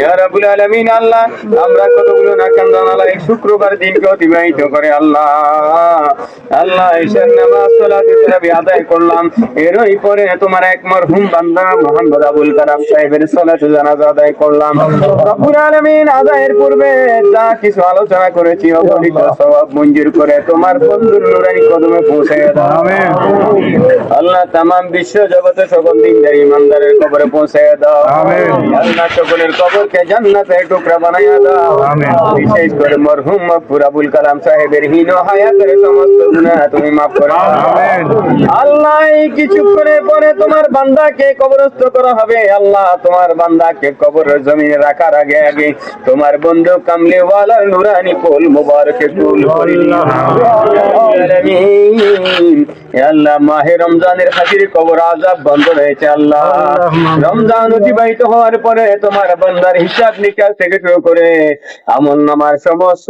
ইয়া রাব্বুল আলামিন আল্লাহ আমরা কতগুলো নাকান্দানালা এই শুক্রবার দিনকে অতিবাহিত করে আল্লাহ আল্লাহ ঈশার নামাজ সালাতুল তারাবি আদায় করলাম, এরই পরে তোমার এক মরহুম বান্দা মোহাম্মদ আবুল কালাম সাহেবের সালাতুল জানাজা আদায় করলাম। রব্বুল আলামিন আদায়ের পূর্বে যা কিছু আলোচনা করেছি অগণিত সওয়াব মঞ্জুর করে তোমার বন্ধুর নুরানি কদমে পৌঁছে দাও। আমিন। আল্লাহ তামাম বিশ্ব জগতে সকল দিনদার ইমানদারের কবরে পৌঁছে দাও। আমিন। আল্লাহ সকলের কবরকে জান্নাতের টুকরা বানাইয়া দাও। আমিন। বিশেষ করে মরহুম মাগফুর আবুল কালাম সাহেবের হীন হায়াতের সমস্ত গুনাহ তুমি মাফ করে দাও। আমিন। আল্লাহ এই কিছুক্ষণের পরে তোমার বান্দাকে কবরস্থ করা হবে। আল্লাহ তোমার বান্দাকে কবরের জমিনে রাখার আগে আগে তোমার বন্ধু কামলিওয়ালার নুরানি কোল মুবারকে কবুল করে নিও। আমিন। আল্লাহ মাহে রমজানের খাতিরে কবর আযাব বন্ধ রয়েছে আল্লাহ। রমজান অতিবাহিত হওয়ার পরে তোমার বান্দার হিসাব নিকাশ থেকে শুরু করে আমলনামার সমস্ত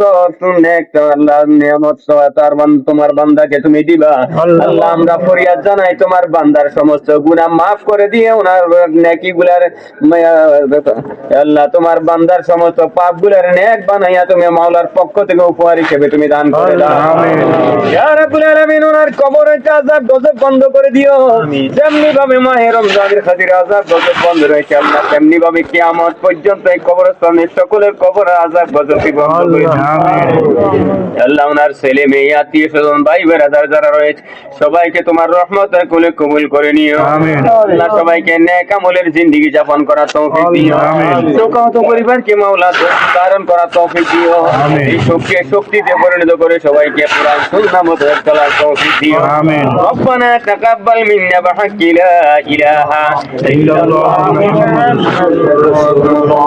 নেক আল্লাহ নিয়ামত তোমার বান্দাকে তুমি দিবা আল্লাহ। আমরা ফরিয়াদ জানাই তোমার বান্দার সমস্ত গুনাহ মাফ করে দিয়ে ওনার নেকিগুলার আল্লাহ তোমার বান্দার সমস্ত পাপগুলার নেক বানাইয়া তুমি মাওলার পক্ষ থেকে উপহার হিসেবে তুমি দান করে দাও। আমিন। ইয়া রাব্বুল আলামিন ওনার কবরের আযাব গজব বন্ধ করে দিও। যেমনি ভাবে মাহে রমজানের খাতিরে আযাব গজব বন্ধ রয়েছে আল্লাহ, তেমনি ভাবে কিয়ামত পর্যন্ত এই কবরস্থানের সকলের কবরের আযাব গজব বন্ধ করে দিও। আমিন। আল্লাহ ওনার ছেলে মেয়ে আত্মীয় স্বজন ভাই বেরাদার যারা রয়েছে সবাইকে তোমার রহমতের কোলে কবুল করে নিও। আমিন। আল্লাহ সবাইকে নেক আমলের জিন্দেগি যাপন করার তৌফিক দিও। আমিন। শোকাহত পরিবারকে মাওলা ধারণ করার তৌফিক দিও। আমিন। এই শক্তিকে শক্তিতে পরিণত করে সবাইকে পুরান সুন্নাহ মতো চলার তৌফিক দিও। আমিন। রব্বানা তাকাব্বাল মিন্না বিহাক্কি লা ইলাহা ইল্লাল্লাহ মুহাম্মাদুর রাসূলুল্লাহ।